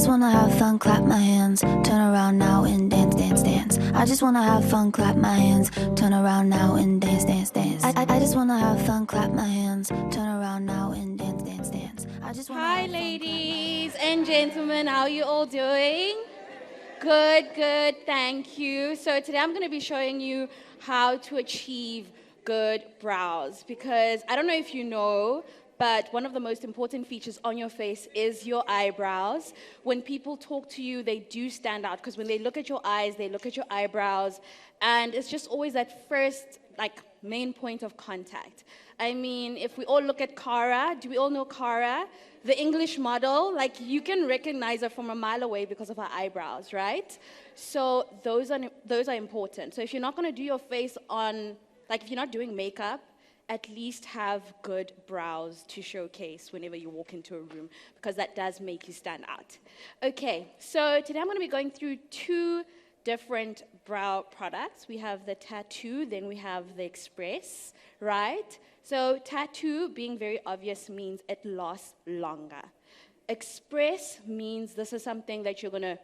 just wanna have fun, clap my hands, turn around now and dance, dance, dance. I just wanna have fun, clap my hands, turn around now and dance, dance, dance. I just wanna have fun, clap my hands, turn around now and dance, dance, dance. I just wanna Hi, have fun, ladies and gentlemen. How are you all doing? Good, good. Thank you. So today I'm going to be showing you how to achieve good brows, because I don't know if you know, but one of the most important features on your face is your eyebrows. When people talk to you, they do stand out, because when they look at your eyes, they look at your eyebrows, and it's just always that first, main point of contact. I mean, if we all look at Cara, do we all know Cara? The English model, you can recognize her from a mile away because of her eyebrows, right? So those are important. So if you're not going to do your face on, if you're not doing makeup, at least have good brows to showcase whenever you walk into a room, because that does make you stand out. Okay, so today I'm going to be going through two different brow products. We have the Tattoo, then we have the Express, right? So Tattoo, being very obvious, means it lasts longer. Express means this is something that you're gonna,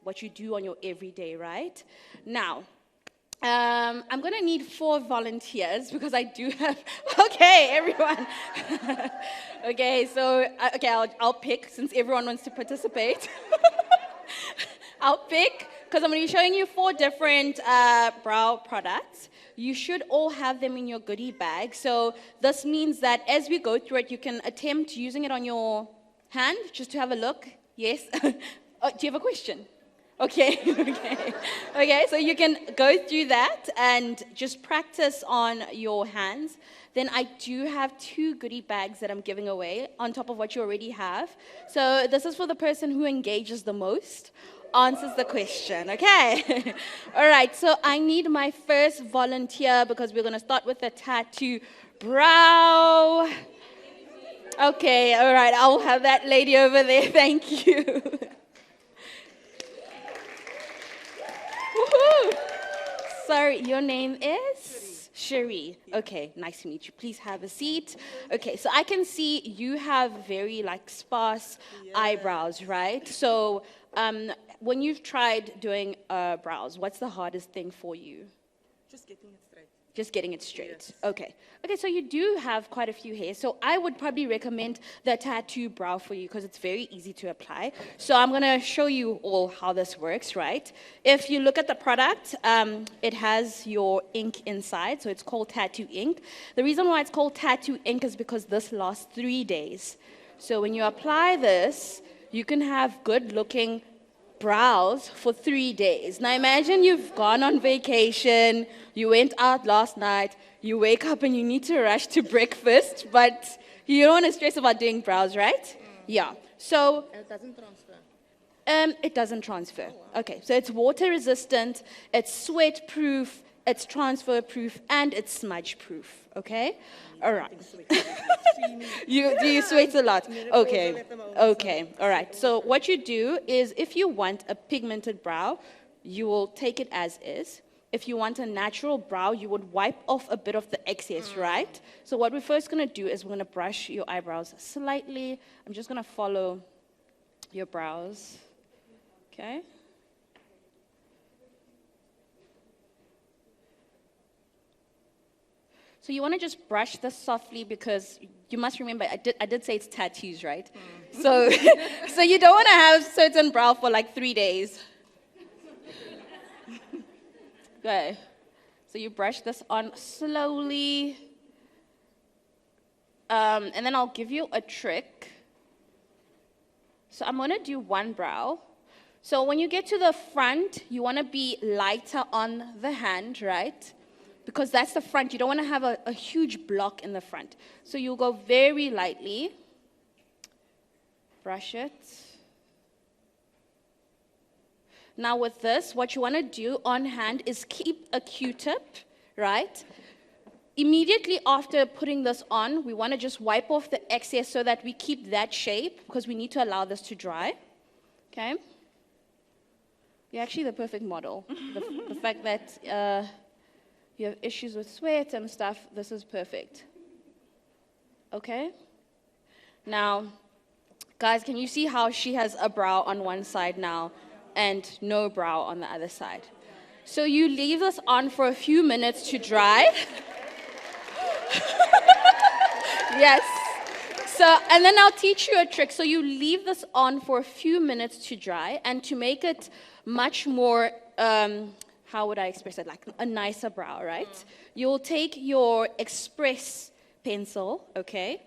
what you do on your everyday, right? Now, I'm gonna need 4 volunteers, because I do have, okay, everyone. Okay, so, I'll pick, since everyone wants to participate. I'll pick, because I'm going to be showing you 4 different brow products. You should all have them in your goodie bag. So this means that as we go through it, you can attempt using it on your hand, just to have a look. Yes? Do you have a question? Okay, okay. Okay, so you can go through that and just practice on your hands. Then I do have 2 goodie bags that I'm giving away on top of what you already have. So this is for the person who engages the most, answers the question, okay? All right, so I need my first volunteer, because we're going to start with the Tattoo brow. Okay, all right, I'll have that lady over there. Thank you. Woohoo! Sorry, your name is? Cherie. Okay, nice to meet you. Please have a seat. Okay, so I can see you have very sparse eyebrows, right? So when you've tried doing brows, what's the hardest thing for you? Just getting it straight. Just getting it straight. Yes. Okay. Okay, so you do have quite a few hairs. So I would probably recommend the Tattoo brow for you, because it's very easy to apply. So I'm going to show you all how this works, right? If you look at the product, it has your ink inside. So it's called Tattoo ink. The reason why it's called Tattoo ink is because this lasts 3 days. So when you apply this, you can have good looking brows for 3 days. Now imagine you've gone on vacation, you went out last night, you wake up and you need to rush to breakfast, but you don't want to stress about doing brows, right? Yeah. So And it doesn't transfer. it doesn't transfer. Okay, so it's water resistant, it's sweat proof, it's transfer proof, and it's smudge proof. Okay? All right. Do you sweat a lot? Okay. Okay. All right. So what you do is, if you want a pigmented brow, you will take it as is. If you want a natural brow, you would wipe off a bit of the excess, right? So what we're first going to do is we're going to brush your eyebrows slightly. I'm just going to follow your brows. Okay? So you want to just brush this softly, because you must remember, I did say it's tattoos, right? So, so you don't want to have certain brow for 3 days. Okay. So you brush this on slowly. And then I'll give you a trick. So I'm going to do one brow. So when you get to the front, you want to be lighter on the hand, right? Because that's the front. You don't want to have a huge block in the front. So you'll go very lightly. Brush it. Now with this, what you want to do on hand is keep a Q-tip, right? Immediately after putting this on, we want to just wipe off the excess so that we keep that shape, because we need to allow this to dry. Okay? You're actually the perfect model. The fact that you have issues with sweat and stuff, this is perfect. Okay? Now, Guys, can you see how she has a brow on one side now and no brow on the other side? So you leave this on for a few minutes to dry. Yes. So, and then I'll teach you a trick. So you leave this on for a few minutes to dry, and to make it much more, how would I express it, like a nicer brow, right? You'll take your Express pencil, okay?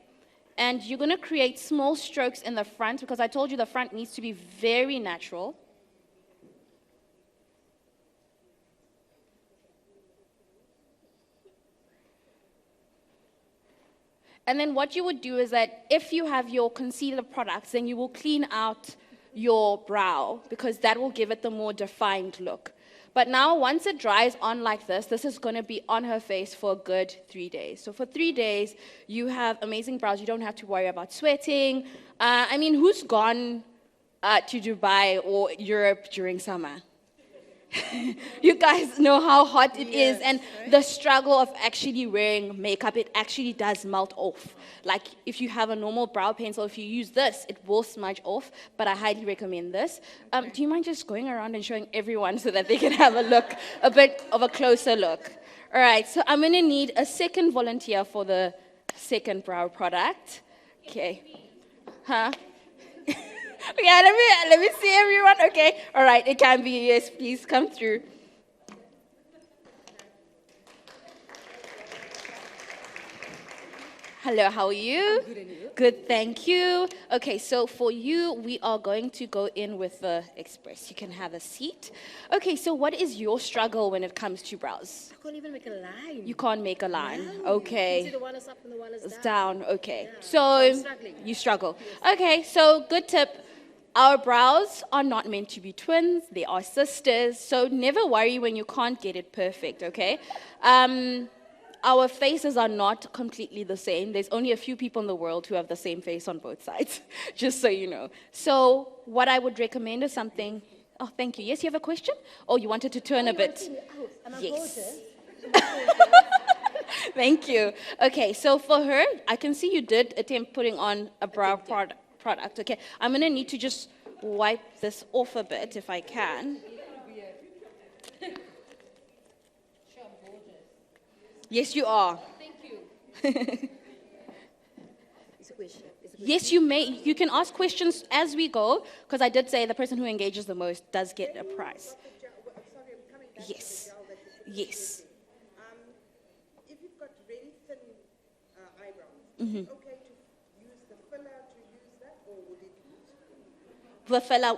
And you're gonna create small strokes in the front, because I told you the front needs to be very natural. And then what you would do is that if you have your concealer products, then you will clean out your brow, because that will give it the more defined look. But now once it dries on like this is going to be on her face for a good 3 days. So for 3 days, you have amazing brows. You don't have to worry about sweating. I mean, who's gone to Dubai or Europe during summer? You guys know how hot it is, and the struggle of actually wearing makeup, it actually does melt off. Like if you have a normal brow pencil, if you use this, it will smudge off, but I highly recommend this. Do you mind just going around and showing everyone so that they can have a look, a bit of a closer look? All right, so I'm gonna need a second volunteer for the second brow product. Okay. Huh? Okay, let me see everyone. Okay, all right, it can be, yes, please come through. Hello, how are you? Good, and you? Good, thank you. Okay, so for you, we are going to go in with the Express. You can have a seat. Okay, so what is your struggle when it comes to brows? I can't even make a line. You can't make a line. No. Okay. You see the one is up and the one is It's down. down, okay. Yeah. So I'm struggling. you struggle. Okay, so good tip. Our brows are not meant to be twins, they are sisters. So never worry when you can't get it perfect, okay? Our faces are not completely the same. There's only a few people in the world who have the same face on both sides, just so you know. So what I would recommend is something. Oh, thank you. Yes, you have a question? Oh, you wanted to turn a bit. Am I Yes. gorgeous? Thank you. Okay, so for her, I can see you did attempt putting on a brow product. Okay, I'm going to need to just wipe this off a bit if I can. Yes, you are. Thank you. It's a question. Yes, you may. You can ask questions as we go, because I did say the person who engages the most does get a prize. Sorry, I'm coming back Yes. to the gel that you Yes. If you've got very thin eyebrows, is it okay to use the filler to use that, or would it? The fella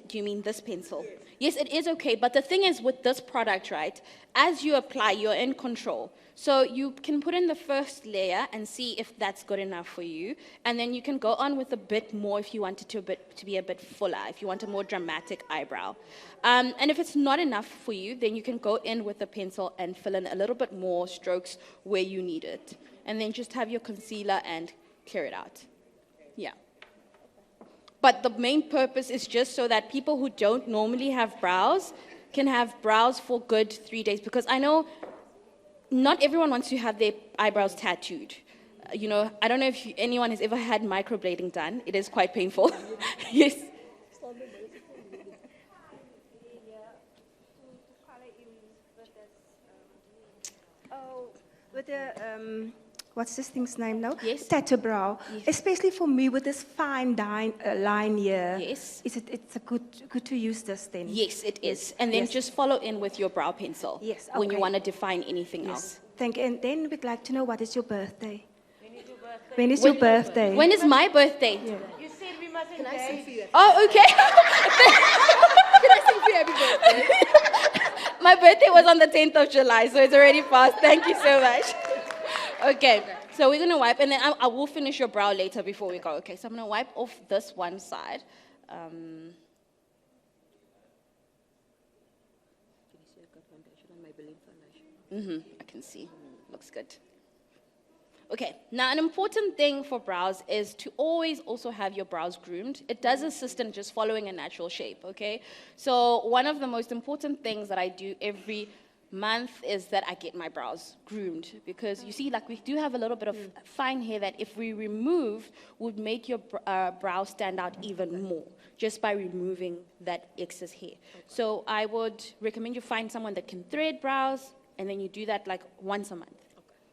do you mean this pencil? Yes, it is okay, but the thing is with this product, right, as you apply, you're in control. So you can put in the first layer and see if that's good enough for you, and then you can go on with a bit more if you want it to be a bit fuller, if you want a more dramatic eyebrow. And if it's not enough for you, then you can go in with the pencil and fill in a little bit more strokes where you need it. And then just have your concealer and clear it out. Yeah. But the main purpose is just so that people who don't normally have brows can have brows for good 3 days. Because I know not everyone wants to have their eyebrows tattooed. You know, I don't know if anyone has ever had microblading done. It is quite painful. Yes. With the what's this thing's name now? Yes. Tattoo brow. Yes. Especially for me with this fine line here. Yes. It's a good to use this then. Yes, it is. And then Yes. just follow in with your brow pencil. Yes, When you okay. want to define anything else. Thank you. And then we'd like to know, what is your birthday? When is your birthday? When is my birthday? You said we must Can I sing for you? Oh, okay. Can I sing for you happy birthday? My birthday was on the 10th of July, so it's already passed. Thank you so much. Okay, so we're going to wipe, and then I will finish your brow later before we go. Okay, so I'm going to wipe off this one side. Can you see I've got foundation on Maybelline foundation? I can see. Looks good. Okay, now an important thing for brows is to always also have your brows groomed. It does assist in just following a natural shape, okay? So one of the most important things that I do every month is that I get my brows groomed, because you see, like, we do have a little bit of fine hair that if we remove would make your brow stand out even more, just by removing that excess hair. So I would recommend you find someone that can thread brows, and then you do that like once a month.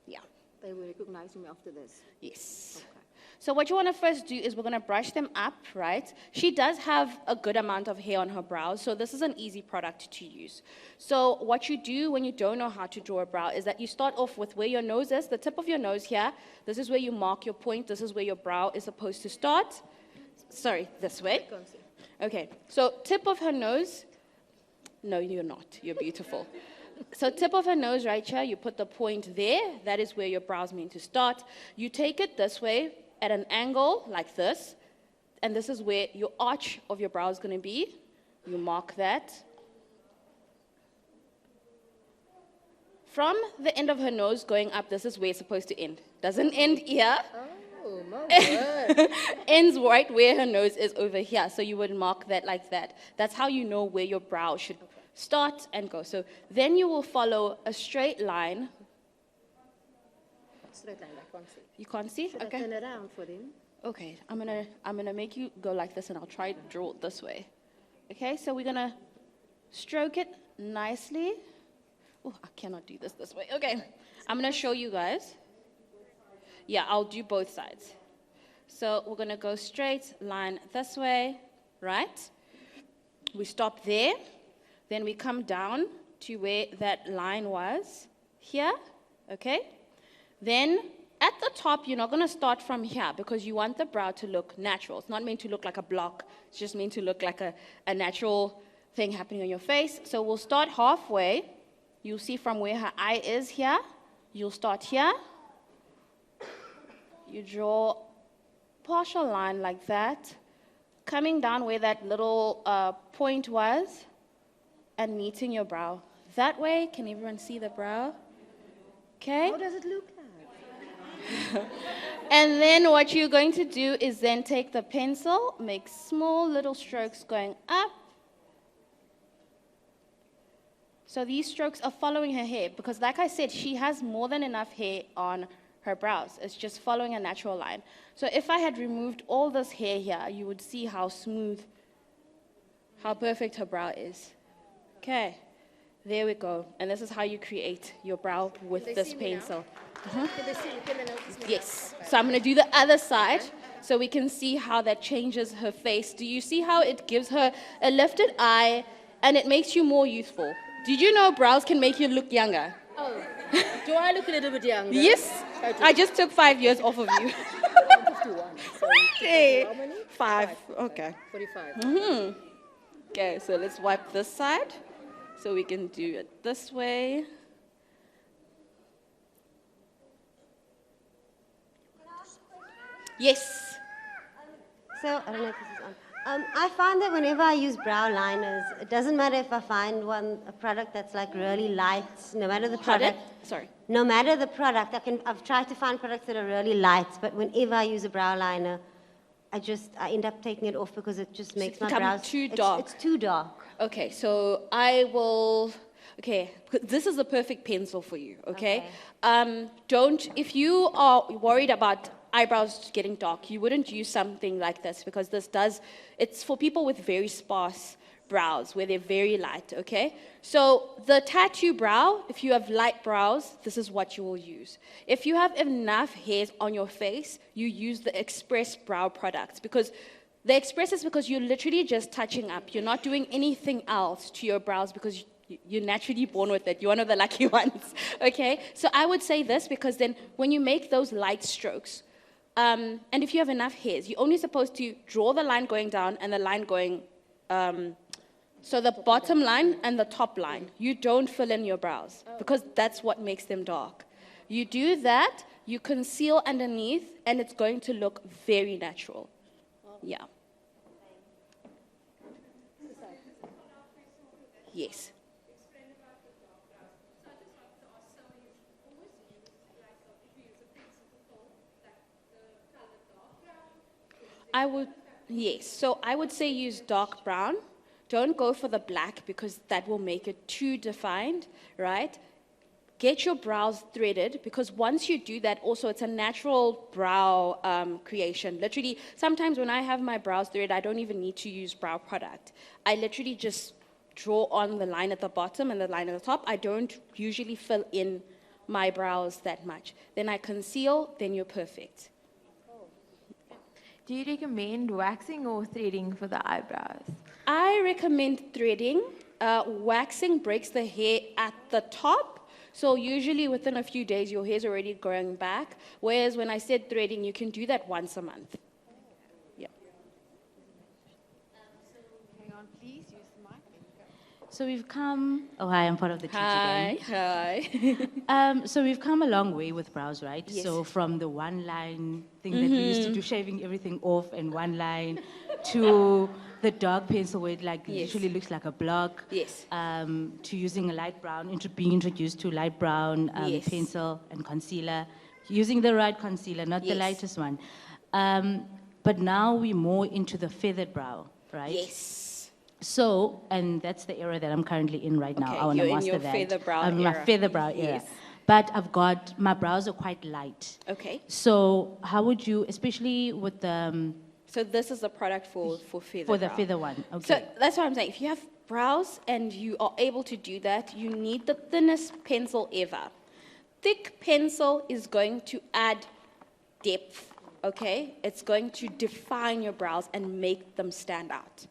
Yeah. They will recognize me after this. Yes. Okay. So what you want to first do is we're going to brush them up, right? She does have a good amount of hair on her brows, so this is an easy product to use. So what you do when you don't know how to draw a brow is that you start off with where your nose is, the tip of your nose here. This is where you mark your point. This is where your brow is supposed to start. Sorry, this way. Okay, so tip of her nose. No, you're not. You're beautiful. So tip of her nose right here, you put the point there. That is where your brow's meant to start. You take it this way at an angle like this, and this is where your arch of your brow is going to be. You mark that. From the end of her nose going up, this is where it's supposed to end. Doesn't end here. Oh, my word. Ends right where her nose is over here. So you would mark that like that. That's how you know where your brow should start and go. So then you will follow a straight line. Straight line, I can't see. You can't see? Should Okay. I turn around for him? Okay, I'm gonna make you go like this, and I'll try to draw it this way. Okay, so we're gonna stroke it nicely. Oh, I cannot do this way. Okay, I'm gonna show you guys. Yeah, I'll do both sides. So we're gonna go straight line this way, right? We stop there, then we come down to where that line was, here, okay? Then at the top, you're not going to start from here because you want the brow to look natural. It's not meant to look like a block. It's just meant to look like a natural thing happening on your face. So we'll start halfway. You'll see from where her eye is here. You'll start here. You draw partial line like that, coming down where that little point was and meeting your brow. That way, can everyone see the brow? Okay? How does it look like? And then what you're going to do is then take the pencil, make small little strokes going up. So these strokes are following her hair because, like I said, she has more than enough hair on her brows. It's just following a natural line. So if I had removed all this hair here, you would see how smooth, how perfect her brow is. Okay, there we go. And this is how you create your brow with this pencil. Can they see me? Can they notice me? Yes. So I'm going to do the other side so we can see how that changes her face. Do you see how it gives her a lifted eye and it makes you more youthful? Did you know brows can make you look younger? Oh, do I look a little bit younger? Yes. I just took 5 years off of you. I'm 51. So Hey. how many? 5. Okay. 45. Okay, so let's wipe this side so we can do it this way. Yes. So, I don't know if this is on. I find that whenever I use brow liners, it doesn't matter if I find a product that's like really light, no matter the product. Sorry. No matter the product, I've tried to find products that are really light, but whenever I use a brow liner, I end up taking it off because it just makes my become brows too dark. It's too dark. Okay, so I will. Okay, this is the perfect pencil for you. Okay. If you are worried about eyebrows getting dark, you wouldn't use something like this because it's for people with very sparse brows where they're very light, okay? So the tattoo brow, if you have light brows, this is what you will use. If you have enough hairs on your face, you use the Express Brow products because the Express is because you're literally just touching up. You're not doing anything else to your brows because you're naturally born with it. You're one of the lucky ones, okay? So I would say this because then when you make those light strokes, and if you have enough hairs, you're only supposed to draw the line going down and the line going, so the bottom line and the top line. You don't fill in your brows because that's what makes them dark. You do that, you conceal underneath, and it's going to look very natural. Yeah. Yes. Yes. So I would say use dark brown Don't go for the black because that will make it too defined, right? Get your brows threaded, because once you do that, also it's a natural brow creation. Literally, sometimes when I have my brows threaded, I don't even need to use brow product. I literally just draw on the line at the bottom and the line at the top. I don't usually fill in my brows that much. Then I conceal, then you're perfect. Do you recommend waxing or threading for the eyebrows? I recommend threading. Waxing breaks the hair at the top. So usually within a few days, your hair's already growing back. Whereas when I said threading, you can do that once a month. Yeah. Hang on, please use the mic. So we've come. Oh, hi, I'm part of the team Hi, again. hi. So we've come a long way with brows, right? Yes. So from the one line thing that we used to do, shaving everything off in one line, to the dark pencil where it literally looks like a block. Yes. To using a light brown, being introduced to light brown Yes. pencil and concealer, using the right concealer, not the Yes. lightest one. But now we're more into the feathered brow, right? Yes. So, and that's the era that I'm currently in right now. Okay, I want to you're in master your that. feather brow I'm in my era. feather brow era. Yes. But my brows are quite light. Okay. So how would you, especially with the, So this is a product for feather for the brow. feather one, okay. So that's what I'm saying. If you have brows and you are able to do that, you need the thinnest pencil ever. Thick pencil is going to add depth, okay? It's going to define your brows and make them stand out.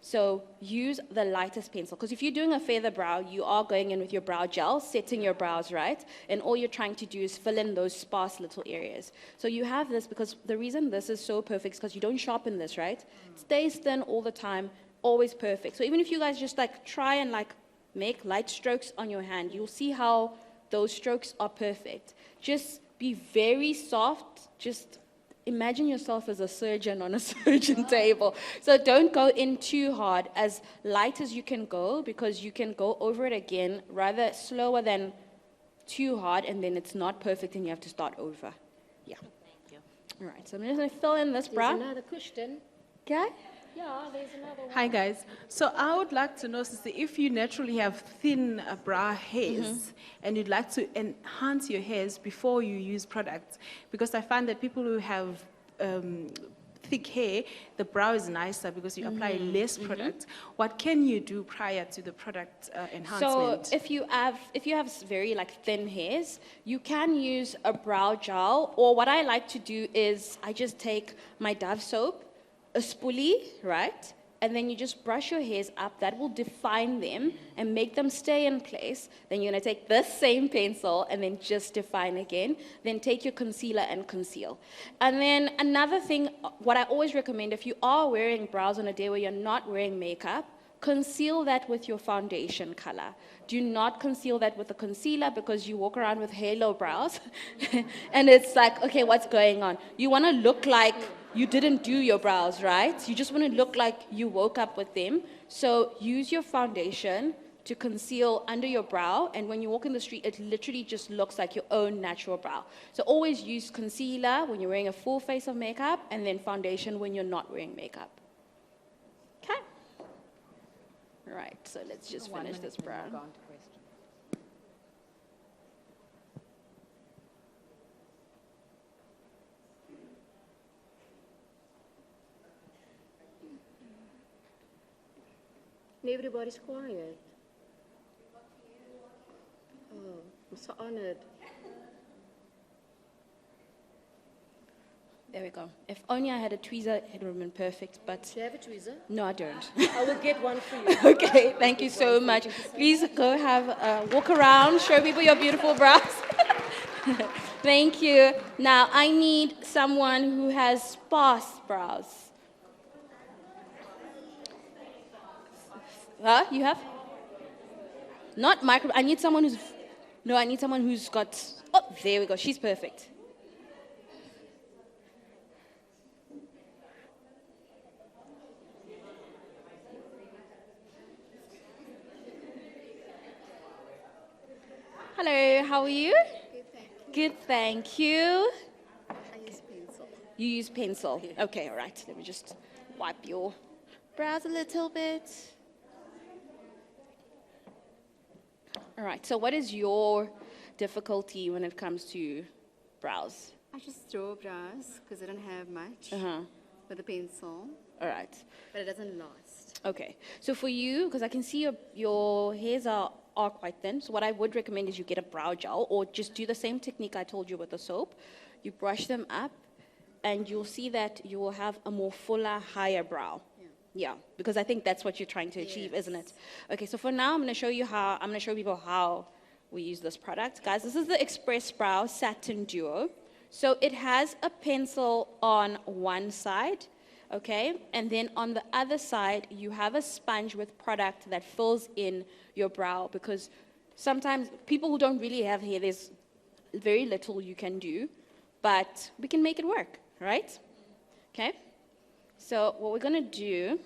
So use the lightest pencil, because if you're doing a feather brow, you are going in with your brow gel, setting your brows right, and all you're trying to do is fill in those sparse little areas. So you have this, because the reason this is so perfect is because you don't sharpen this, right? It stays thin all the time, always perfect. So even if you guys just try and make light strokes on your hand, you'll see how those strokes are perfect. Just be very soft, just imagine yourself as a surgeon on a surgeon table. So don't go in too hard, as light as you can go, because you can go over it again, rather slower than too hard, and then it's not perfect and you have to start over. Yeah. Thank you. All right, so I'm just going to fill in this brow. There's another question. Okay? Yeah, there's another one. Hi guys. So I would like to know, sister, if you naturally have thin brow hairs and you'd like to enhance your hairs before you use products, because I find that people who have thick hair, the brow is nicer because you apply less product. What can you do prior to the product enhancement? So if you have very thin hairs, you can use a brow gel, or what I like to do is I just take my Dove soap, a spoolie, right? And then you just brush your hairs up. That will define them and make them stay in place. Then you're going to take this same pencil and then just define again. Then take your concealer and conceal. And then another thing, what I always recommend, if you are wearing brows on a day where you're not wearing makeup, conceal that with your foundation color. Do not conceal that with a concealer, because you walk around with halo brows and it's okay, what's going on? You want to look like you didn't do your brows, right? You just want to look like you woke up with them. So use your foundation to conceal under your brow, and when you walk in the street, it literally just looks like your own natural brow. So always use concealer when you're wearing a full face of makeup, and then foundation when you're not wearing makeup. Okay? Right, so let's just finish this brow. Everybody's quiet. Oh, I'm so honored. There we go. If only I had a tweezer, it would have been perfect, but Do you have a tweezer? no, I don't. I will get one for you. Okay, thank you so much. Please go have a walk around, show people your beautiful brows. Thank you. Now, I need someone who has sparse brows. Huh? You have? Not micro. I need someone who's. No, I need someone who's got. Oh, there we go. She's perfect. Hello, how are you? Good, thank you. I use pencil. You use pencil. Okay, all right. Let me just wipe your brows a little bit. All right. So what is your difficulty when it comes to brows? I just draw brows because I don't have much Uh-huh. with a pencil, All right. but it doesn't last. Okay. So for you, because I can see your hairs are quite thin, so what I would recommend is you get a brow gel or just do the same technique I told you with the soap. You brush them up and you'll see that you will have a more fuller, higher brow. Yeah, because I think that's what you're trying to achieve, isn't it? Okay, so for now, I'm going to show people how we use this product. Guys, this is the Express Brow Satin Duo. So it has a pencil on one side, okay? And then on the other side, you have a sponge with product that fills in your brow, because sometimes people who don't really have hair, there's very little you can do, but we can make it work, right? Okay? So what we're going to do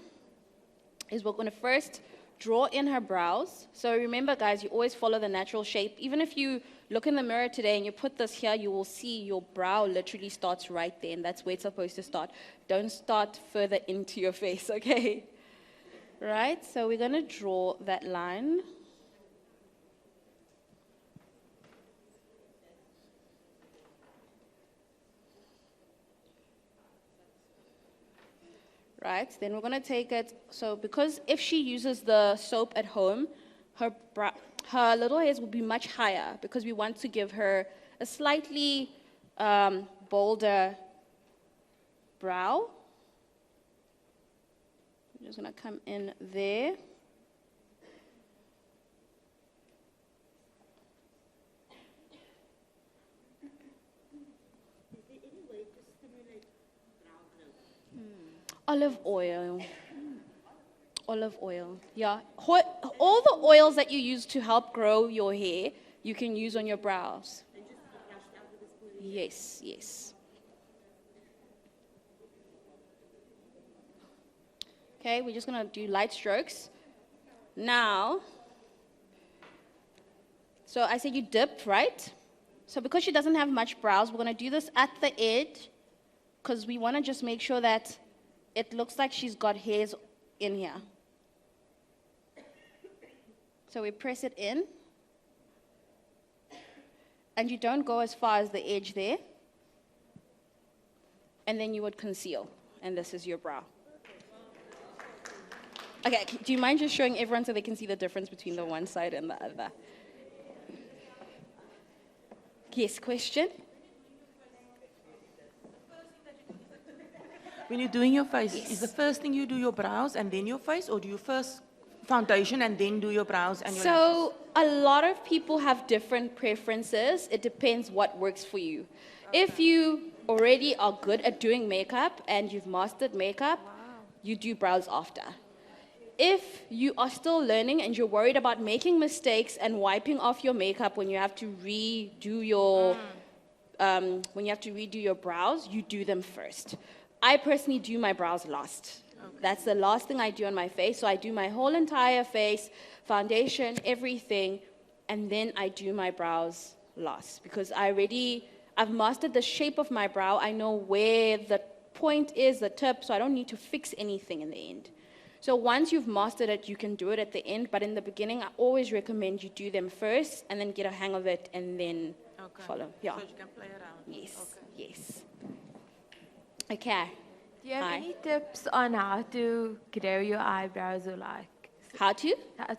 is we're going to first draw in her brows. So remember, guys, you always follow the natural shape. Even if you look in the mirror today and you put this here, you will see your brow literally starts right there, and that's where it's supposed to start. Don't start further into your face, okay? Right? So we're going to draw that line. Right, then we're going to take it, so because if she uses the soap at home, her little hairs will be much higher, because we want to give her a slightly bolder brow. I'm just going to come in there. Olive oil. Olive oil, yeah. All the oils that you use to help grow your hair, you can use on your brows. Yes, yes. Okay, we're just going to do light strokes. Now, so I said you dipped, right? So because she doesn't have much brows, we're going to do this at the edge, because we want to just make sure that it looks like she's got hairs in here. So we press it in. And you don't go as far as the edge there. And then you would conceal. And this is your brow. Okay, do you mind just showing everyone so they can see the difference between the one side and the other? Yes, question? When you're doing your face, is the first thing you do your brows and then your face, or do you first foundation and then do your brows and your lashes? A lot of people have different preferences. It depends what works for you. Okay. If you already are good at doing makeup and you've mastered makeup, you do brows after. If you are still learning and you're worried about making mistakes and wiping off your makeup when you have to redo your brows, you do them first. I personally do my brows last. Okay. That's the last thing I do on my face. So I do my whole entire face, foundation, everything, and then I do my brows last. Because I've mastered the shape of my brow. I know where the point is, the tip, so I don't need to fix anything in the end. So once you've mastered it, you can do it at the end. But in the beginning, I always recommend you do them first and then get a hang of it and then follow. Yeah. So you can play around. Yes, okay. yes. Okay. Do you have any tips on how to grow your eyebrows, or like how to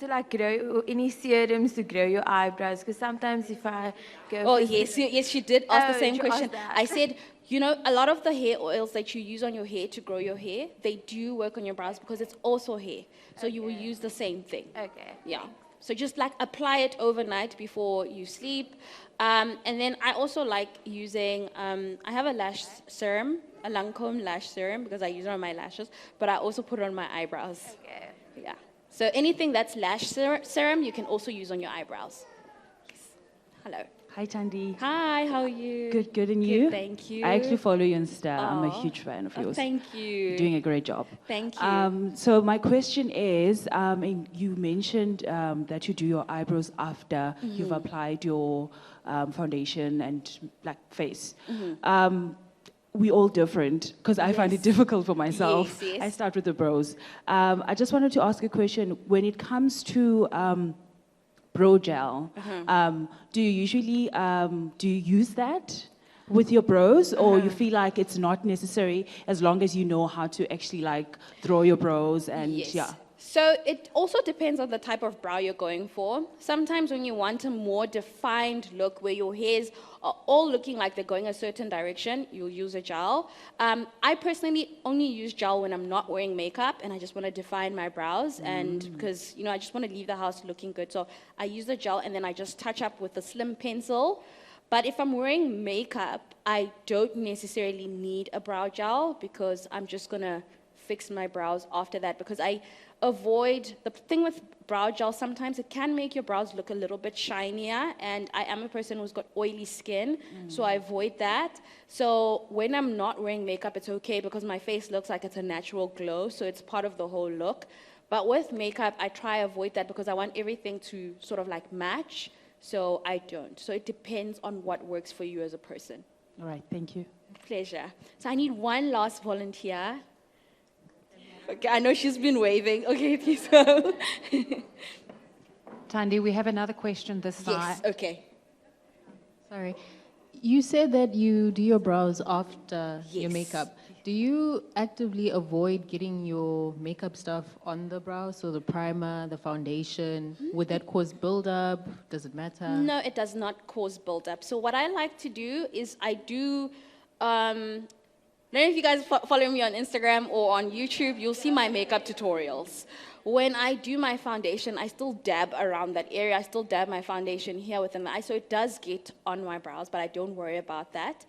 like grow, or any serums to grow your eyebrows? Because sometimes if I go. Oh yes, yes, she did ask the same question. That? I said, you know, a lot of the hair oils that you use on your hair to grow your hair, they do work on your brows because it's also hair. So you will use the same thing. Okay. Yeah. So just like apply it overnight before you sleep. And then I also like using, I have a lash serum, a Lancome lash serum, because I use it on my lashes, but I also put it on my eyebrows. Okay. Yeah. So anything that's lash serum, you can also use on your eyebrows. Yes. Hello. Hi, Thandi. Hi, how are you? Good, good, and you? Thank you. I actually follow you on Insta. I'm a huge fan of yours. Thank you. You're doing a great job. Thank you. So my question is, you mentioned that you do your eyebrows after you've applied your foundation and like face. We're all different, because I find it difficult for myself. Yes, yes. I start with the brows. I just wanted to ask a question. When it comes to brow gel. Do you usually do you use that with your brows, or you feel like it's not necessary as long as you know how to actually like draw your brows and yeah? So it also depends on the type of brow you're going for. Sometimes when you want a more defined look where your hairs are all looking like they're going a certain direction, you'll use a gel. I personally only use gel when I'm not wearing makeup and I just want to define my brows, and because I just want to leave the house looking good. So I use the gel and then I just touch up with a slim pencil. But if I'm wearing makeup, I don't necessarily need a brow gel because I'm just going to fix my brows after that, because I avoid the thing with brow gel. Sometimes it can make your brows look a little bit shinier, and I am a person who's got oily skin, so I avoid that. So when I'm not wearing makeup, it's okay because my face looks like it's a natural glow, so it's part of the whole look. But with makeup, I try to avoid that because I want everything to sort of like match, so I don't. So it depends on what works for you as a person. All right, thank you. Pleasure. So I need one last volunteer. Okay, I know she's been waving. Okay, please go. Thandi, we have another question this side. Yes, okay. Sorry. You said that you do your brows after your makeup. Do you actively avoid getting your makeup stuff on the brow? So the primer, the foundation, would that cause buildup? Does it matter? No, it does not cause buildup. So what I like to do is I do... I don't know if you guys follow me on Instagram or on YouTube, you'll see my makeup tutorials. When I do my foundation, I still dab around that area. I still dab my foundation here within the eye, so it does get on my brows, but I don't worry about that.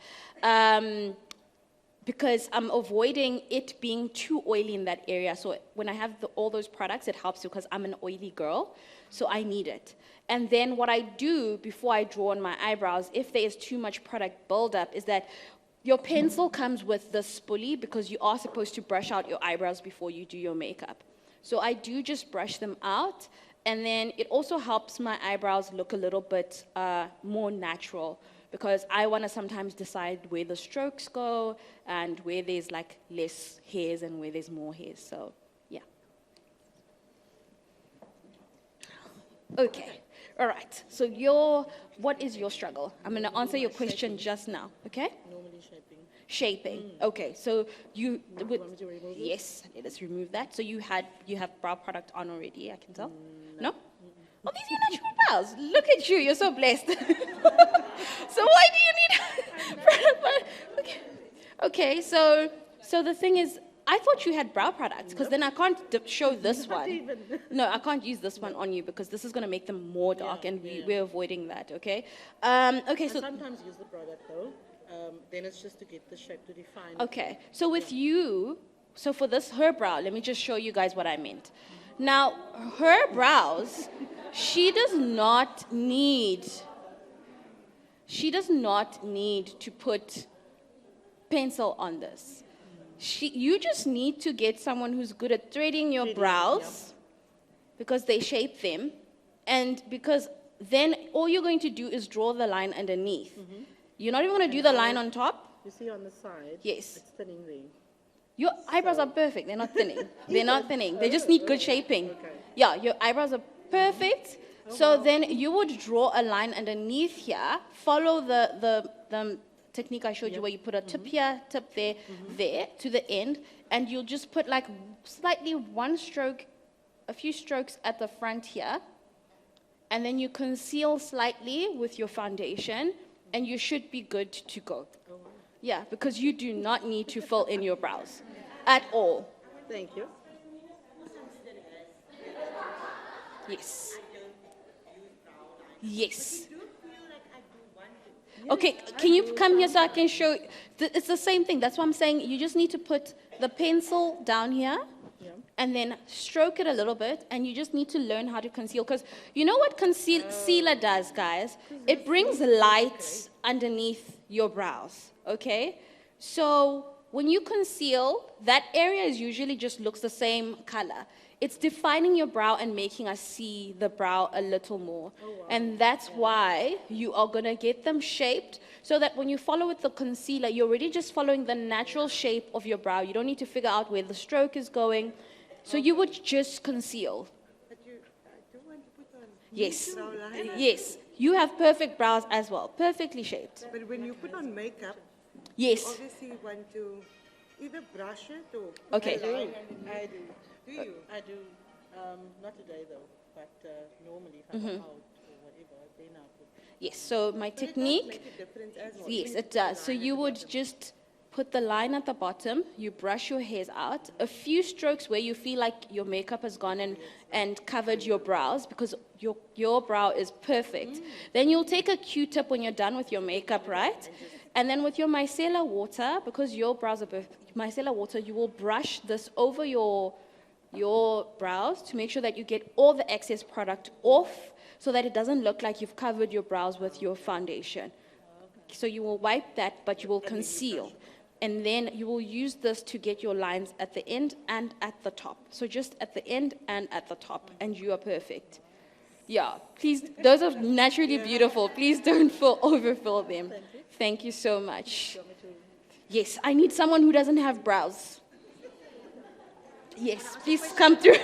Because I'm avoiding it being too oily in that area. So when I have all those products, it helps because I'm an oily girl, so I need it. And then what I do before I draw on my eyebrows, if there is too much product buildup, is that your pencil comes with the spoolie because you are supposed to brush out your eyebrows before you do your makeup. So I do just brush them out, and then it also helps my eyebrows look a little bit more natural, because I want to sometimes decide where the strokes go and where there's like less hairs and where there's more hairs. So yeah. Okay. All right. So what is your struggle? I'm going to answer your question just now. Okay? Normally shaping. Shaping. Okay. So you yes, let us remove that. So you have brow product on already, I can tell. No? Oh, these are your natural brows. Look at you. You're so blessed. So why do you need product? Okay. So the thing is, I thought you had brow products, because then I can't show this one. No, I can't use this one on you because this is going to make them more dark, and we're avoiding that, okay? Okay, so... I sometimes use the product though. Then it's just to get the shape to define. Okay, so with you, so for this, her brow, let me just show you guys what I meant. Now, her brows, she does not need to put pencil on this. You just need to get someone who's good at threading your brows, because they shape them, and because then all you're going to do is draw the line underneath. You're not even going to do the line on top. You see on the side? Yes. It's thinning there. Your eyebrows are perfect. They're not thinning. They're not thinning. They just need good shaping. Yeah, your eyebrows are perfect. So then you would draw a line underneath here, follow the technique I showed you where you put a tip here, tip there, there to the end, and you'll just put like slightly one stroke, a few strokes at the front here, and then you conceal slightly with your foundation, and you should be good to go. Yeah, because you do not need to fill in your brows at all. Thank you. Yes. Yes. Okay, can you come here so I can show you? It's the same thing. That's why I'm saying you just need to put the pencil down here and then stroke it a little bit, and you just need to learn how to conceal. Because you know what concealer does, guys? It brings light underneath your brows, okay? So when you conceal, that area usually just looks the same color. It's defining your brow and making us see the brow a little more. And that's why you are going to get them shaped so that when you follow with the concealer, you're already just following the natural shape of your brow. You don't need to figure out where the stroke is going. So you would just conceal. But I do want to put on Yes. Brow liner? Yes. You have perfect brows as well, perfectly shaped. But when you put on makeup, Yes. obviously you want to either brush it or Okay. align. I do. Do you? I do. Not today though, but normally if I go out or whatever, then I put. Yes, so my But it does technique, make a difference as well. yes, When it you put does. the So line you at the would bottom. just put the line at the bottom, you brush your hairs out, a few strokes where you feel like your makeup has gone and covered your brows because your brow is perfect. Then you'll take a Q-tip when you're done with your makeup, right? And then with your micellar water, because your brows are micellar water, you will brush this over your brows to make sure that you get all the excess product off so that it doesn't look like you've covered your brows with your foundation. So you will wipe that, but you will conceal. And then you will use this to get your lines at the end and at the top. So just at the end and at the top, and you are perfect. Yeah, please, those are naturally beautiful. Please don't overfill them. Thank you so much. Yes, I need someone who doesn't have brows. Yes, please come through.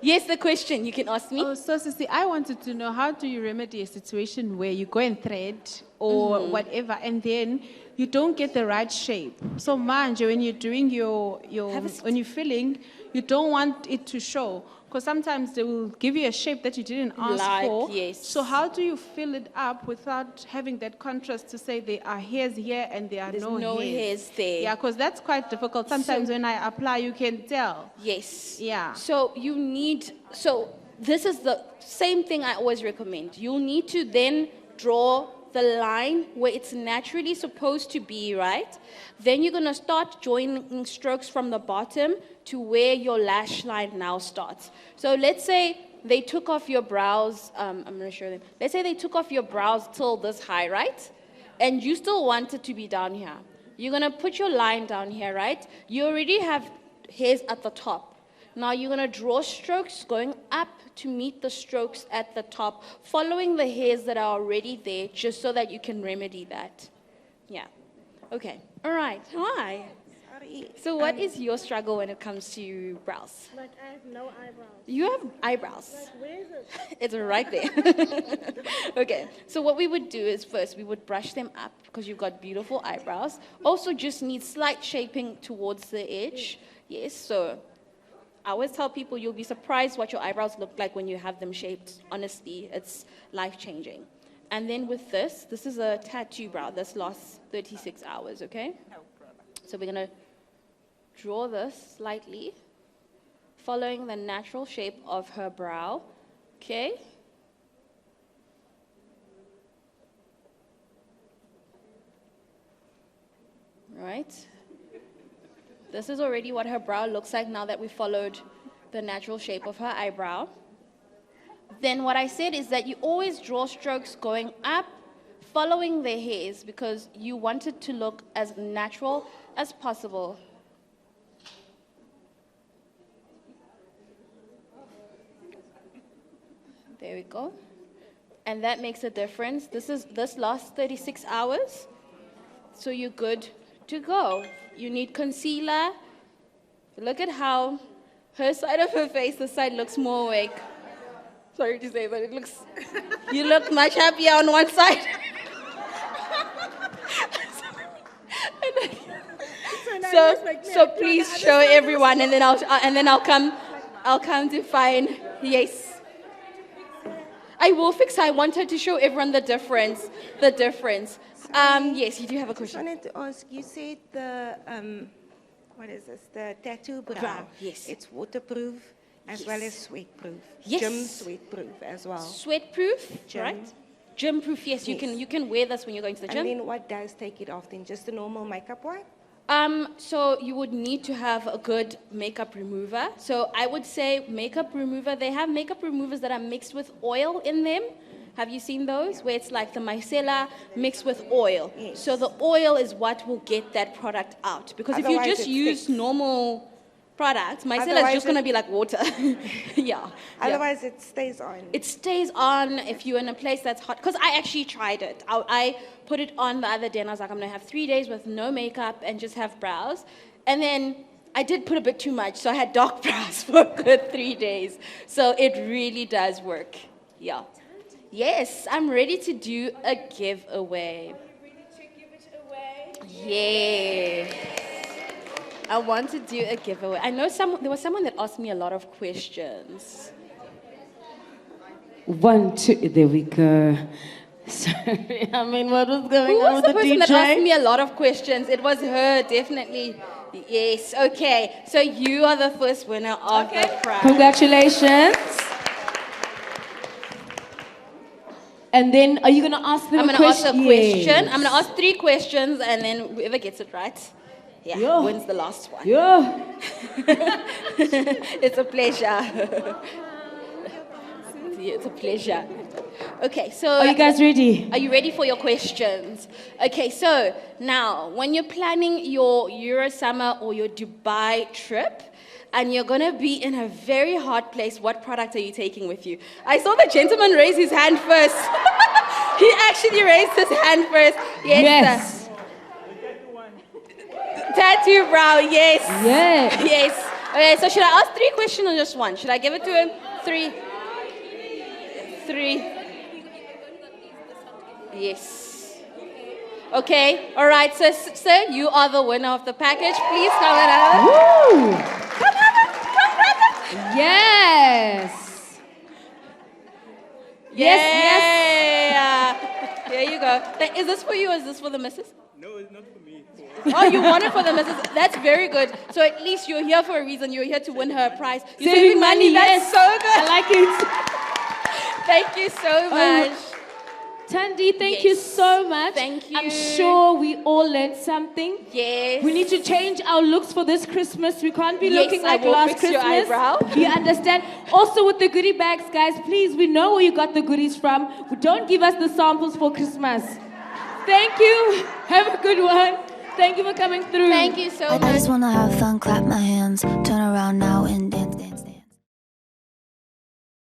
Yes, the question you can ask me. Oh, so Sissy, I wanted to know, how do you remedy a situation where you go and thread or whatever, and then you don't get the right shape? So manje, when you're doing when you're filling, you don't want it to show, because sometimes they will give you a shape that you didn't ask for. Yes. So how do you fill it up without having that contrast to say there are hairs here and there are There's no hairs there. Yeah, because that's quite difficult. Sometimes when I apply, you can tell. Yes. Yeah. So this is the same thing I always recommend. You'll need to then draw the line where it's naturally supposed to be, right? Then you're going to start joining strokes from the bottom to where your lash line now starts. So let's say they took off your brows. I'm going to show them. Let's say they took off your brows till this high, right? And you still want it to be down here. You're going to put your line down here, right? You already have hairs at the top. Now you're going to draw strokes going up to meet the strokes at the top, following the hairs that are already there, just so that you can remedy that. Yeah. Okay. All right. Hi. Sorry. So what is your struggle when it comes to brows? Like I have no eyebrows. You have eyebrows. Like where is it? It's right there. Okay. So what we would do is first we would brush them up because you've got beautiful eyebrows. Also just need slight shaping towards the edge. Yes. So I always tell people you'll be surprised what your eyebrows look like when you have them shaped. Honestly, it's life-changing. And then with this is a tattoo brow. This lasts 36 hours, okay? So we're going to draw this slightly, following the natural shape of her brow, okay? Right. This is already what her brow looks like now that we followed the natural shape of her eyebrow. Then what I said is that you always draw strokes going up, following the hairs, because you want it to look as natural as possible. There we go. And that makes a difference. This lasts 36 hours, so you're good to go. You need concealer. Look at how her side of her face, this side looks more awake. Sorry to say, but you look much happier on one side. So please show everyone, and then I'll come to find. Yes, I will fix. I want her to show everyone the difference. Yes, you do have a question. I wanted to ask, you said the, what is this, the tattoo brow. Yes. It's waterproof as well as sweatproof. Yes. Gym sweatproof as well. Sweatproof, Gym. right? Gym proof, yes. You can wear this when you're going to the gym. And then what does take it off then? Just a normal makeup wipe? So you would need to have a good makeup remover. So I would say makeup remover, they have makeup removers that are mixed with oil in them. Have you seen those? Where it's like the micellar mixed with oil. Yes. So the oil is what will get that product out. Because if you Otherwise just it use sticks. normal products, micellar is Otherwise just going to be like water. Yeah. Otherwise it stays on. It stays on if you're in a place that's hot. Because I actually tried it. I put it on the other day and I was like, I'm going to have 3 days with no makeup and just have brows. And then I did put a bit too much, so I had dark brows for a good 3 days. So it really does work. Yeah. Yes, I'm ready to do a giveaway. Yes. I want to do a giveaway. I know there was someone that asked me a lot of questions. 1, 2, there we go. Sorry, I mean, what was going Who on was with the person DJ? that asked me a lot of questions? It was her, definitely. Yes, okay. So you are the first winner of the prize. Congratulations. And then, are you going to ask them I'm a going to ask question? a question. I'm going to ask 3 questions, and then whoever gets it right, wins the last one. It's a pleasure. It's a pleasure. Okay, so... Are you guys ready? Are you ready for your questions? Okay, so now, when you're planning your Euro summer or your Dubai trip, and you're going to be in a very hot place, what product are you taking with you? I saw the gentleman raise his hand first. He actually raised his hand first. Yes. Tattoo brow, yes. Yes. Yes. Okay, so should I ask 3 questions or just 1? Should I give it to him? 3. Yes. Okay. All right. So, sir, you are the winner of the package. Please come on out. Woo! Come. Yes. Yes. There you go. Is this for you or is this for the missus? No, it's not for me. Oh, you want it for the missus? That's very good. So at least you're here for a reason. You're here to win her a prize. You're Saving money, That's yes. so good. I like it. Thank you so much. Thandi, thank you so much. Thank you. I'm sure we all learned something. Yes. We need to change our looks for this Christmas. We can't be Yes, looking I like will last fix your Christmas. eyebrow. You understand? Also with the goodie bags, guys, please, we know where you got the goodies from. Don't give us the samples for Christmas. Thank you. Have a good one. Thank you for coming through. Thank you so much. I just wanna have fun, clap my hands, turn around now and dance.